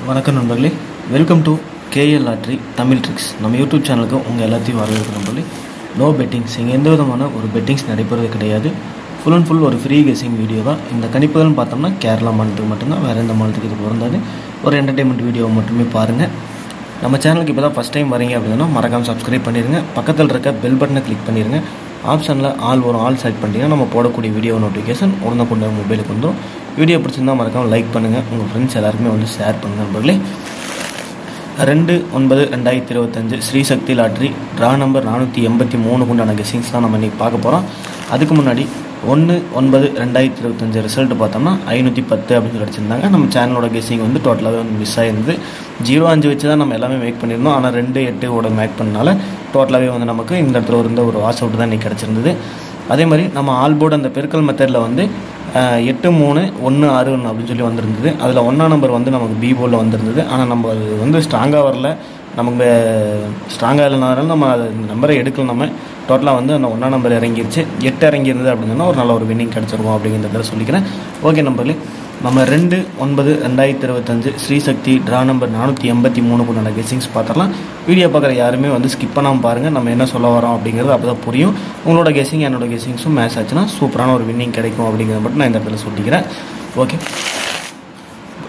வணக்கம் நண்பர்களே, welcome to KL lottery Tamil tricks. நம்ம யூடியூப் சேனலுக்கு உங்கள் எல்லாத்தையும் வரவேற்கும் நண்பர்களே. நோ பெட்டிங்ஸ், இங்கே எந்த விதமான ஒரு பெட்டிங்ஸ் நடைபெறது கிடையாது. ஃபுல் அண்ட் ஃபுல் ஒரு ஃப்ரீ கெஸிங் வீடியோ தான். இந்த கணிப்புகள்னு பார்த்தோம்னா கேரளா மாநிலத்துக்கு மட்டும்தான், வேறு எந்த மாநிலத்துக்கு இது பொருந்தாது. ஒரு என்டர்டெயின்மெண்ட் வீடியோவை மட்டுமே பாருங்கள். நம்ம சேனலுக்கு இப்போ தான் ஃபஸ்ட் டைம் வரீங்க அப்படின்னா மறக்காமல் சப்ஸ்கிரைப் பண்ணிடுங்க. பக்கத்தில் இருக்க பெல் பட்டனை கிளிக் பண்ணிடுங்க. ஆப்ஷனில் ஆல் வரும், ஆல் செலக்ட் பண்ணிட்டீங்கன்னா நம்ம போடக்கூடிய வீடியோ நோட்டிஃபிகேஷன் உடனே கொண்டு மொபைலுக்கு வந்துடும். வீடியோ பிடிச்சிருந்தால் மறக்காமல் லைக் பண்ணுங்கள், உங்கள் ஃப்ரெண்ட்ஸ் எல்லாருக்குமே வந்து ஷேர் பண்ணுங்கள் நண்பர்களே. 2/9/2025 ஸ்ரீசக்தி லாட்ரி ட்ரா நம்பர் 483 கொண்டான கெஸிங்ஸ் தான் நம்ம இன்றைக்கி பார்க்க போகிறோம். அதுக்கு முன்னாடி 1/9/2025 ரிசல்ட் பார்த்தோம்னா 510 அப்படின்னு கிடச்சிருந்தாங்க. நம்ம சேனலோட கெஸிங் வந்து டோட்டலாகவே வந்து மிஸ் ஆகிருந்தது. 0-5 வச்சு தான் நம்ம எல்லாமே மேக் பண்ணியிருந்தோம். ஆனால் 2-8 மேக் பண்ணனால டோட்டலாகவே வந்து நமக்கு இந்த இடத்துல ஒரு வாஷ் அவுட் தான் இன்றைக்கி கிடச்சிருந்தது. அதே மாதிரி நம்ம ஆல் போர்டு அந்த பெருக்கல் மெத்தடில் வந்து 8-3-1-6 அப்படின்னு சொல்லி வந்திருந்தது. அதில் 1ஆம் நம்பர் வந்து நமக்கு பி போர்டில் வந்திருந்தது. ஆனால் நம்ம அது வந்து ஸ்ட்ராங்காக வரல, நமக்கு ஸ்ட்ராங்காக இல்லைனாலும் நம்ம அது நம்பரை எடுக்கல. நம்ம டோட்டலாக வந்து அந்த 1ஆம் நம்பர் இறங்கிருச்சு. 8 இறங்கியிருந்தது அப்படின்னு சொன்னால் ஒரு நல்ல ஒரு வின்னிங் கிடச்சிருக்கும் அப்படிங்கிறத சொல்லிக்கிறேன். ஓகே நம்பர்லே, நம்ம 2/9/2025 ஸ்ரீசக்தி ட்ரா நம்பர் 483 கொண்டான கெஸிங்ஸ் பார்த்துடலாம். வீடியோ பார்க்குற யாருமே வந்து ஸ்கிப் பண்ணாமல் பாருங்கள். நம்ம என்ன சொல்ல வரோம் அப்படிங்கிறது அப்போ தான் புரியும். உங்களோட கெஸிங் என்னோட கெஸிங்ஸும் மேட்ச் ஆச்சுன்னா சூப்பரான ஒரு வின்னிங் கிடைக்கும் அப்படிங்கிறத மட்டும் நான் இந்த இடத்துல சொல்லிக்கிறேன். ஓகே,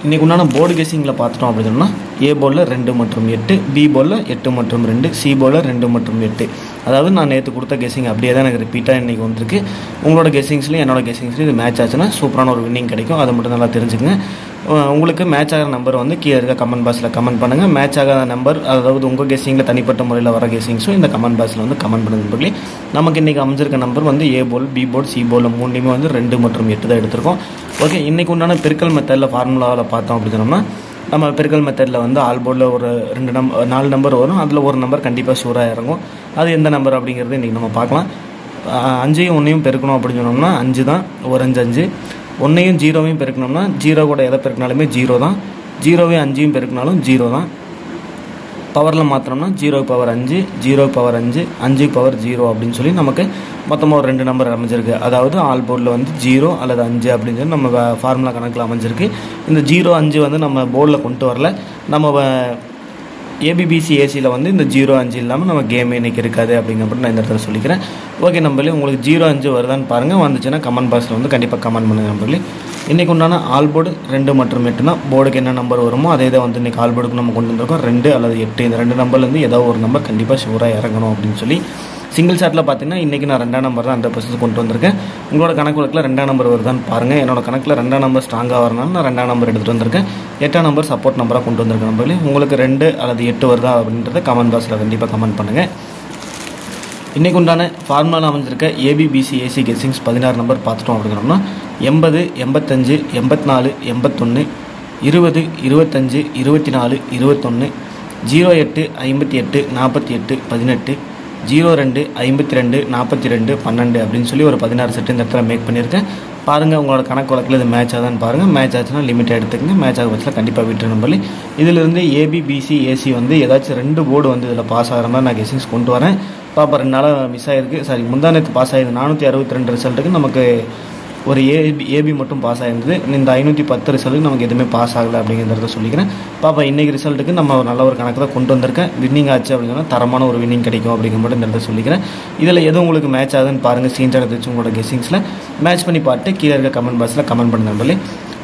இன்றைக்கு உண்டான போர்டு கெஸிங்கில் பார்த்துட்டோம் அப்படின்னு சொன்னால் ஏ போர்டில் 2 மற்றும் 8, பி போர்டில் 8 மற்றும் 2, சி போர்டில் 2 மற்றும் 8. அதாவது நான் நேற்று கொடுத்த கெஸிங் அப்படியே தான் எனக்கு ரிப்பீட்டாக இன்றைக்கி வந்திருக்கு. உங்களோட கெஸிங்ஸ்லையும் என்னோட கெஸிங்ஸ்லையும் இது மேட்ச் ஆச்சுன்னா சூப்பரான ஒரு வின்னிங் கிடைக்கும். அதை மட்டும் நல்லா தெரிஞ்சுக்கங்க. உங்களுக்கு மேட்ச் ஆகிற நம்பர் வந்து கீழே இருக்க கமெண்ட் பாக்ஸில் கமெண்ட் பண்ணுங்கள். மேட்ச் ஆகாத நம்பர், அதாவது உங்கள் கெஸிங்கில் தனிப்பட்ட முறையில் வர கெஸிங்ஸும் இந்த கமெண்ட் பாக்ஸில் வந்து கமெண்ட் பண்ணுங்க. நமக்கு இன்றைக்கி அமைஞ்சிருக்க நம்பர் வந்து A board, B board, C போர்டில் மூணுலேயுமே வந்து 2 மற்றும் 8 தான் எடுத்திருக்கோம். ஓகே, இன்றைக்கி உண்டான பெருக்கல் மெத்தடில் ஃபார்முலாவில் பார்த்தோம் அப்படின்னு சொன்னோம்னா நம்ம பெருக்கல் மெத்தடில் வந்து ஆல் போர்டில் ஒரு 4 நம்பர் வரும். அதில் ஒரு நம்பர் கண்டிப்பாக ஷூராக இறங்கும். அது எந்த நம்பர் அப்படிங்கிறது இன்றைக்கி நம்ம பார்க்கலாம். 5ஐயும் 1ஐயும் பெருக்கணும் அப்படின்னு சொன்னோம்னா 5 தான், ஒரு 5 5. 1ஐயும் 0வையும் பெருக்கணும்னா 0 கூட எதை பெருக்கினாலுமே 0 தான். 0வையும் 5ஐயும் பெருக்கினாலும் 0 தான். பவரில் மாற்றினோம்னா 0^5, 0^5, 5^0 அப்படின்னு சொல்லி நமக்கு மொத்தமாக ஒரு 2 நம்பர் அமைஞ்சிருக்கு. அதாவது ஆல் போர்டில் வந்து 0 அல்லது 5 அப்படின்னு சொல்லி நம்ம ஃபார்முலா கணக்கில் அமைஞ்சிருக்கு. இந்த 0-5 வந்து நம்ம போர்டில் கொண்டு வரல. நம்ம ஏபிபிசி ஏசியில் வந்து இந்த 0-5 இல்லாமல் நம்ம கேம் இன்றைக்கி இருக்காது அப்படிங்கிறப்ப நான் இந்த இடத்துல சொல்லிக்கிறேன். ஓகே நம்பர்களே, உங்களுக்கு 0-5 வருதான்னு பாருங்கள். வந்துச்சுன்னா கமெண்ட் பாக்ஸில் வந்து கண்டிப்பாக கமெண்ட் பண்ணுங்கள் நம்பர்களே. இன்றைக்கி உண்டான ஆல் போர்டு 2 மற்றும் 8 போர்டுக்கு என்ன நம்பர் வருமோ அதே தான் வந்து இன்றைக்கி ஆல் போர்டுக்கு நம்ம கொண்டு வந்திருக்கோம். 2 அல்லது 8, இந்த 2 நம்பர்லேருந்து ஏதோ ஒரு நம்பர் கண்டிப்பாக ஷூராக இறங்கணும் அப்படின்னு சொல்லி சிங்கிள் ஷாட்டில் பார்த்தீங்கன்னா இன்றைக்கி நான் 2ஆம் நம்பர் தான் 100% கொண்டு வந்திருக்கேன். உங்களோட கணக்கு வழக்கில் 2ஆம் நம்பர் வருதான்னு பாருங்கள். என்னோட கணக்கில் 2ஆம் நம்பர் ஸ்ட்ராங்காக வரனால நான் 2ஆம் நம்பர் எடுத்துகிட்டு வந்திருக்கேன். 8ஆம் நம்பர் சப்போர்ட் நம்பராக கொண்டு வந்திருக்கேன் நம்பர்களே. உங்களுக்கு 2 அல்லது 8 வருதா அப்படின்றத கமெண்ட் பாக்ஸில் கண்டிப்பாக கமெண்ட் பண்ணுங்கள். இன்றைக்கு உண்டான ஃபார்முலா அமைஞ்சிருக்க ஏபிபிசி ஏசி கெஸிங்ஸ் 16 நம்பர் பார்த்துட்டோம் அப்படின்னோம்னா 80, 85, 84, 81, 20, 25, 24, 21, 08, 58, 48, 18, 02, 52, 42, 12 அப்படின்னு சொல்லி ஒரு 16 செட்டு இந்த இடத்துல மேக் பண்ணியிருக்கேன். பாருங்கள், உங்களோட கணக்கு வழக்கில் இது மேட்ச் ஆகுதான்னு பாருங்கள். மேட்ச் ஆச்சுன்னா லிமிட்டாக எடுத்துக்கங்க. மேட்ச் ஆக பட்சத்தில் கண்டிப்பாக விட்டு நம்பர்லி. இதிலிருந்து ஏபிபிசி ஏசி வந்து ஏதாச்சும் 2 போர்டு வந்து இதில் பாஸ் ஆகிற மாதிரி நான் கெஸிங்ஸ் கொண்டு வரேன். பாப்பா 2 நாளாக மிஸ் ஆகிருக்கு. சாரி, முந்தானத்து பாஸ் ஆகிருக்கு. 462 ரிசல்ட்டுக்கு நமக்கு ஒரு ஏபி மட்டும் பாஸ் ஆகிருந்தது. இந்த 510 ரிசல்ட்டுக்கு நமக்கு எதுவுமே பாஸ் ஆகலை அப்படிங்கிறத சொல்லிக்கிறேன். பாப்பா இன்றைக்கி ரிசல்ட்டுக்கு நம்ம நல்ல ஒரு கணக்கு தான் கொண்டு வந்திருக்கேன். வின்னிங் ஆச்சு அப்படின்னா தரமான ஒரு வின்னிங் கிடைக்கும் அப்படிங்கிற மட்டும் இந்த இடத்துல சொல்லிக்கிறேன். இதில் எது உங்களுக்கு மேட்ச் ஆகுதுன்னு பாருங்கள். ஸ்க்ரீன்ஷாட் எடுத்து வச்சு உங்களோட கெஸிங்ஸில் மேட்ச் பண்ணி பார்த்து கீழே இருக்க கமெண்ட் பாக்ஸில் கமெண்ட் பண்ணுங்க நம்பர்களே.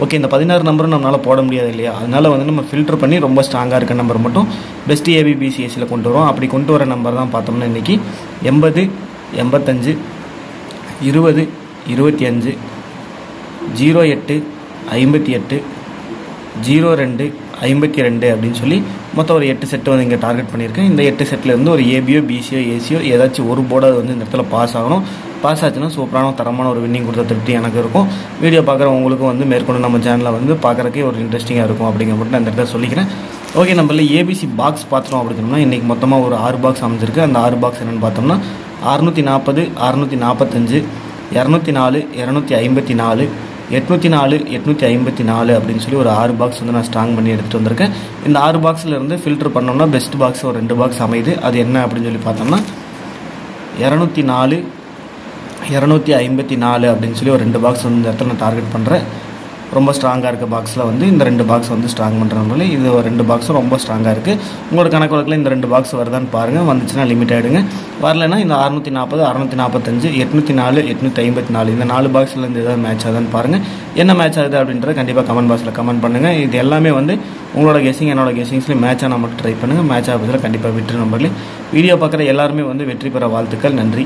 ஓகே, இந்த 16 நம்பரும் நம்மளால் போட முடியாது இல்லையா? அதனால் வந்து நம்ம ஃபில்டர் பண்ணி ரொம்ப ஸ்ட்ராங்காக இருக்க நம்பர் மட்டும் பெஸ்ட் ஏபிபிசிஎஸ்சியில் கொண்டு வரோம். அப்படி கொண்டு வர நம்பர் தான் பார்த்தோம்னா இன்றைக்கி 80, 85, 20, 25, 08, 58, 02, 52 அப்படின்னு சொல்லி மொத்தம் ஒரு 8 செட்டு வந்து இங்கே டார்கெட் பண்ணியிருக்கேன். இந்த 8 செட்லேருந்து ஒரு ஏபியோ, பிசியோ, ஏசியோ ஏதாச்சும் ஒரு போர்டாக வந்து இந்த இடத்துல பாஸ் ஆகணும். பாஸ் ஆச்சுன்னா சூப்பரான தரமான ஒரு வின்னிங் கொடுத்த திருப்தி எனக்கு இருக்கும். வீடியோ பார்க்குறவங்களுக்கும் வந்து மேற்கொண்டு நம்ம சேனலில் வந்து பார்க்குறக்கே ஒரு இன்ட்ரெஸ்டிங்காக இருக்கும் அப்படிங்கிற மட்டும் நான் இந்த இடத்துல சொல்லிக்கிறேன். ஓகே, நம்மள ஏபிசி பாக்ஸ் பார்த்துட்டோம் அப்படின்னா இன்றைக்கி மொத்தமாக ஒரு 6 பாக்ஸ் அமைஞ்சிருக்கு. அந்த 6 பாக்ஸ் என்னென்னு பார்த்தோம்னா 640, 645, 204, 254, 804, 854 அப்படின்னு சொல்லி ஒரு 6 பாக்ஸ் வந்து நான் ஸ்ட்ராங் பண்ணி எடுத்துகிட்டு வந்திருக்கேன். இந்த 6 பாக்ஸில் இருந்து ஃபில்டர் பண்ணோம்னா பெஸ்ட் பாக்ஸ் ஒரு 2 பாக்ஸ் அமையுது. அது என்ன அப்படின்னு சொல்லி பார்த்தோம்னா 204, 254 அப்படின்னு சொல்லி ஒரு 2 பாக்ஸ் வந்து இந்த இடத்துல நான் டார்கெட் பண்ணுறேன். ரொம்ப ஸ்ட்ராங்காக இருக்க பாக்ஸில் வந்து இந்த 2 பாக்ஸ் வந்து ஸ்ட்ராங் பண்ணுறவங்களே இது 2 பாக்ஸும் ரொம்ப ஸ்ட்ராங்காக இருக்குது. உங்களோட கணக்கு வழக்கில் இந்த 2 பாக்ஸ் வருதான்னு பாருங்கள். வந்துச்சுன்னா லிமிட் ஆகிடுங்க. வரலைன்னா இந்த 640, 645, 804, 854 இந்த 4 பாக்ஸில் இருந்து ஏதாவது மேட்ச் ஆகுதான்னு பாருங்கள். என்ன மேட்ச் ஆகுது அப்படின்றத கண்டிப்பாக கமெண்ட் பாக்ஸில் கமெண்ட் பண்ணுங்கள். இது எல்லாமே வந்து உங்களோட கெஸிங் என்னோட கெஸிங்ஸ்லேயும் மேட்ச் ஆனால் மட்டும் ட்ரை பண்ணுங்கள். மேட்ச் ஆகுறதுல கண்டிப்பாக விட்டுரு நம்பர்லேயே வீடியோ பார்க்குற எல்லாருமே வந்து வெற்றி பெற வாழ்த்துக்கள். நன்றி.